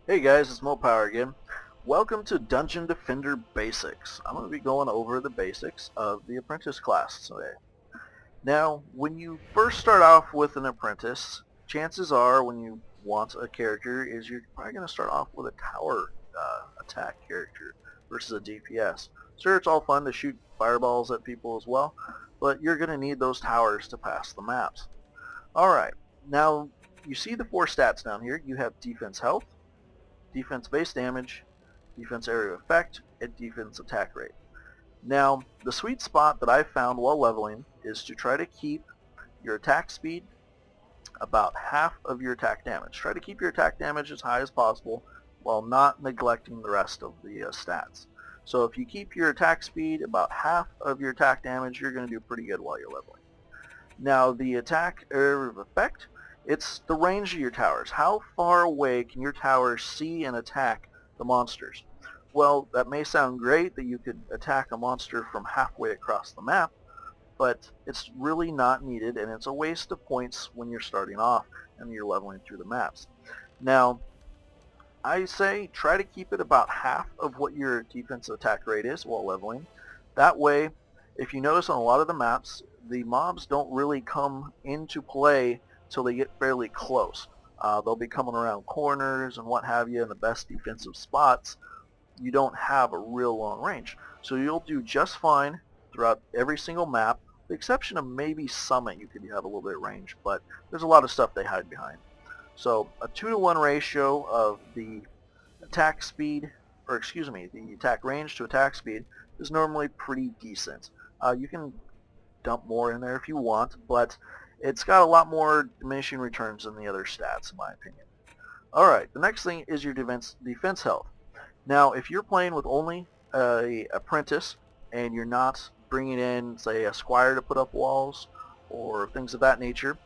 Hey guys, it's MoPower again. Welcome to Dungeon Defender Basics. I'm going to be going over the basics of the Apprentice class today. Now, when you first start off with an Apprentice, chances are when you want a character is you're probably going to start off with a tower attack character versus a DPS. Sure, it's all fun to shoot fireballs at people as well, but you're going to need those towers to pass the maps. Alright, now you see the four stats down here. You have defense health, defense base damage, defense area effect, and defense attack rate. Now, the sweet spot that I found while leveling is to try to keep your attack speed about half of your attack damage. Try to keep your attack damage as high as possible while not neglecting the rest of the stats. So if you keep your attack speed about half of your attack damage, you're going to do pretty good while you're leveling. Now the attack area of effect, it's the range of your towers. How far away can your towers see and attack the monsters? Well, that may sound great that you could attack a monster from halfway across the map, but it's really not needed, and it's a waste of points when you're starting off and you're leveling through the maps. Now, I say try to keep it about half of what your defensive attack rate is while leveling. That way, if you notice on a lot of the maps, the mobs don't really come into play till they get fairly close. They'll be coming around corners and what have you in the best defensive spots. You don't have a real long range. So you'll do just fine throughout every single map, with the exception of maybe Summit you could have a little bit of range, but there's a lot of stuff they hide behind. So a 2-to-1 ratio of the attack speed, or excuse me, the attack range to attack speed is normally pretty decent. You can dump more in there if you want, but it's got a lot more diminishing returns than the other stats in my opinion. Alright, the next thing is your defense health. Now if you're playing with only a apprentice and you're not bringing in, say, a squire to put up walls or things of that nature,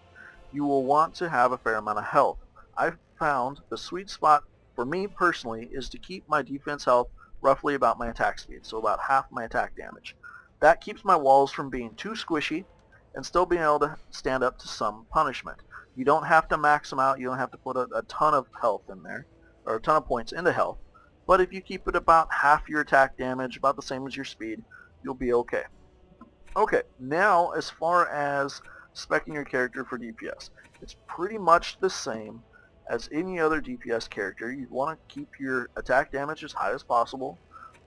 you will want to have a fair amount of health. I've found the sweet spot for me personally is to keep my defense health roughly about my attack speed, so about half my attack damage. That keeps my walls from being too squishy and still being able to stand up to some punishment. You don't have to max them out, you don't have to put a ton of health in there, or a ton of points into health, but if you keep it about half your attack damage, about the same as your speed, you'll be okay. Okay, now as far as speccing your character for DPS, it's pretty much the same as any other DPS character. You want to keep your attack damage as high as possible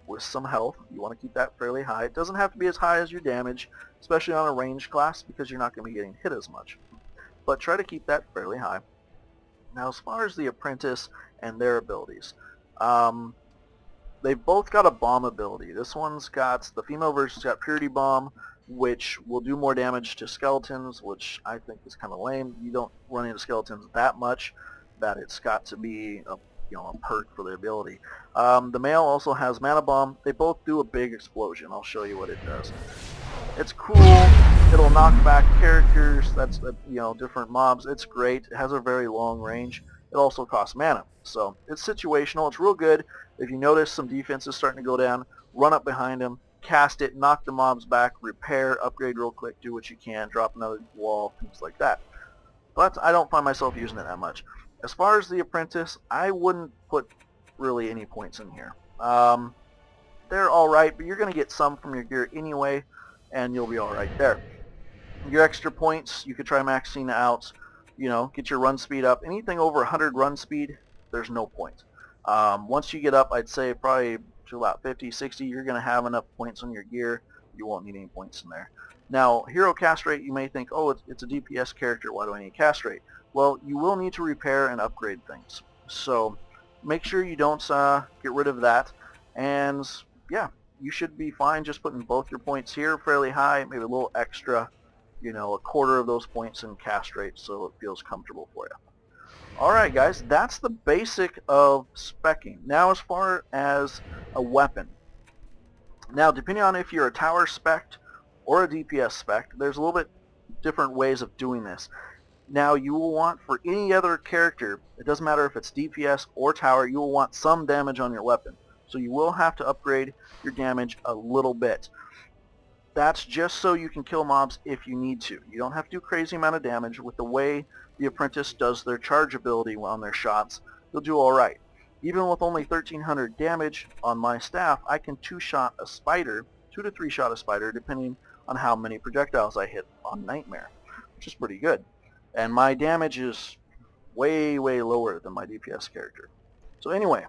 with some health. You want to keep that fairly high. It doesn't have to be as high as your damage, especially on a ranged class, because you're not going to be getting hit as much. But try to keep that fairly high. Now as far as the Apprentice and their abilities, they've both got a bomb ability. This one's got, the female version's got Purity Bomb, which will do more damage to skeletons, which I think is kind of lame. You don't run into skeletons that much that it's got to be a perk for the ability. The male also has Mana Bomb. They both do a big explosion. I'll show you what it does. It's cool. It'll knock back characters. That's different mobs. It's great. It has a very long range. It also costs mana, so it's situational. It's real good. If you notice some defense is starting to go down, run up behind them, cast it, knock the mobs back, repair, upgrade real quick, do what you can, drop another wall, things like that. But I don't find myself using it that much. As far as the Apprentice, I wouldn't put really any points in here. They're alright, but you're going to get some from your gear anyway, and you'll be alright there. Your extra points, you could try maxing out, get your run speed up. Anything over 100 run speed, there's no point. Once you get up, I'd say probably to about 50, 60, you're going to have enough points on your gear. You won't need any points in there. Now, hero cast rate, you may think, oh, it's a DPS character, why do I need cast rate? Well, you will need to repair and upgrade things. So make sure you don't get rid of that. And yeah, you should be fine just putting both your points here fairly high, maybe a little extra, a quarter of those points in cast rate so it feels comfortable for you. Alright guys, that's the basic of speccing. Now as far as a weapon. Now depending on if you're a tower spec or a DPS spec, there's a little bit different ways of doing this. Now you will want, for any other character, it doesn't matter if it's DPS or tower, you will want some damage on your weapon. So you will have to upgrade your damage a little bit. That's just so you can kill mobs if you need to. You don't have to do crazy amount of damage. With the way the Apprentice does their charge ability on their shots, you'll do alright. Even with only 1300 damage on my staff, I can two-shot a spider, 2 to 3 shot a spider, depending on how many projectiles I hit on Nightmare, which is pretty good. And my damage is way, way lower than my DPS character. So anyway,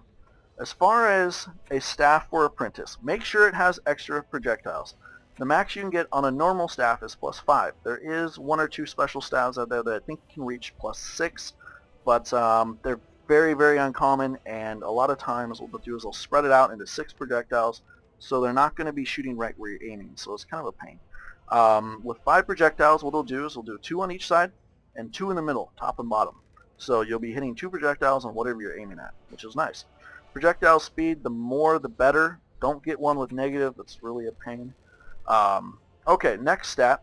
as far as a staff for Apprentice, make sure it has extra projectiles. The max you can get on a normal staff is +5. There is 1 or 2 special staffs out there that I think can reach +6, but they're very, very uncommon, and a lot of times what they'll do is they'll spread it out into 6 projectiles, so they're not going to be shooting right where you're aiming, so it's kind of a pain. With 5 projectiles, what they'll do is they'll do 2 on each side and 2 in the middle, top and bottom. So you'll be hitting 2 projectiles on whatever you're aiming at, which is nice. Projectile speed, the more the better. Don't get one with negative, that's really a pain. Okay, next stat.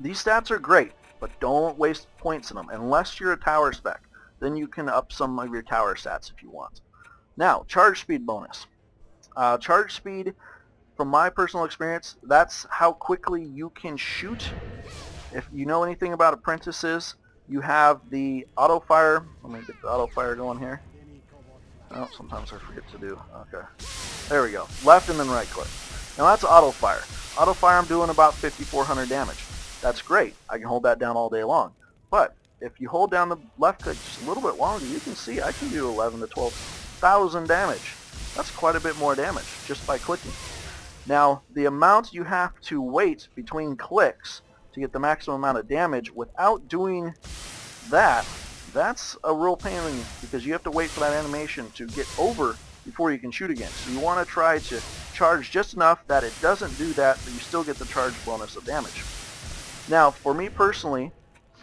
These stats are great, but don't waste points in them unless you're a tower spec. Then you can up some of your tower stats if you want. Now, charge speed bonus. Charge speed, from my personal experience, that's how quickly you can shoot. If you know anything about apprentices, you have the auto fire. Let me get the auto fire going here. Oh, sometimes I forget to do. Okay. There we go. Left and then right click. Now that's auto fire. Auto fire, I'm doing about 5,400 damage. That's great. I can hold that down all day long. But if you hold down the left click just a little bit longer, you can see I can do 11 to 12,000 damage. That's quite a bit more damage just by clicking. Now, the amount you have to wait between clicks to get the maximum amount of damage without doing that, that's a real pain because you have to wait for that animation to get over before you can shoot again. So you want to try to charge just enough that it doesn't do that, but you still get the charge bonus of damage. Now, for me personally,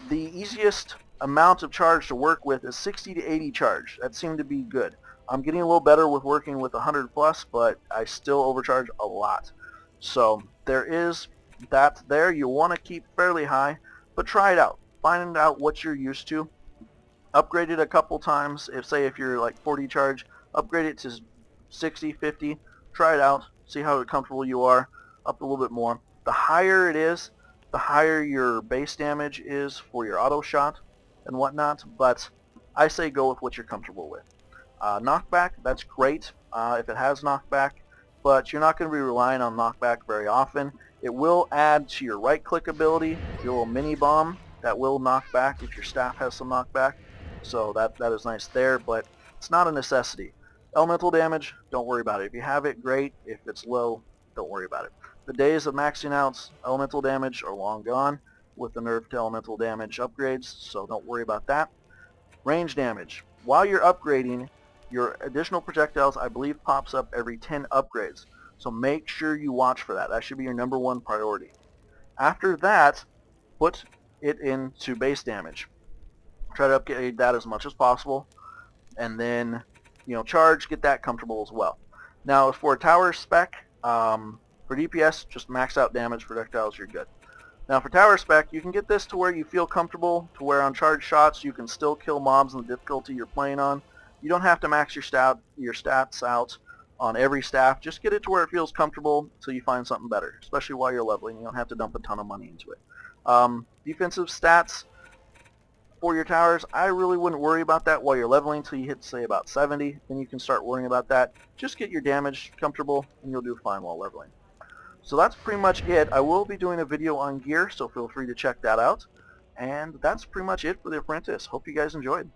the easiest amount of charge to work with is 60 to 80 charge. That seemed to be good. I'm getting a little better with working with 100 plus, but I still overcharge a lot. So there is that there. You want to keep fairly high, but try it out. Find out what you're used to. Upgrade it a couple times. If you're like 40 charge, upgrade it to 60, 50. Try it out. See how comfortable you are. Up a little bit more. The higher it is, the higher your base damage is for your auto shot and whatnot. But I say go with what you're comfortable with. Knockback, that's great if it has knockback, but you're not going to be relying on knockback very often. It will add to your right click ability, your little mini bomb that will knock back if your staff has some knockback. So that is nice there, but it's not a necessity. Elemental damage, don't worry about it. If you have it, great. If it's low, don't worry about it. The days of maxing out elemental damage are long gone with the nerf to elemental damage upgrades, so don't worry about that. Range damage. While you're upgrading, your additional projectiles, I believe, pops up every 10 upgrades. So make sure you watch for that. That should be your #1 priority. After that, put it into base damage. Try to upgrade that as much as possible. And then, charge, get that comfortable as well. Now, for a tower spec, for DPS, just max out damage projectiles, you're good. Now, for tower spec, you can get this to where you feel comfortable, to where on charge shots you can still kill mobs in the difficulty you're playing on. You don't have to max your stats out on every staff. Just get it to where it feels comfortable until you find something better, especially while you're leveling. You don't have to dump a ton of money into it. Defensive stats for your towers, I really wouldn't worry about that while you're leveling until you hit, say, about 70. Then you can start worrying about that. Just get your damage comfortable, and you'll do fine while leveling. So that's pretty much it. I will be doing a video on gear, so feel free to check that out. And that's pretty much it for The Apprentice. Hope you guys enjoyed.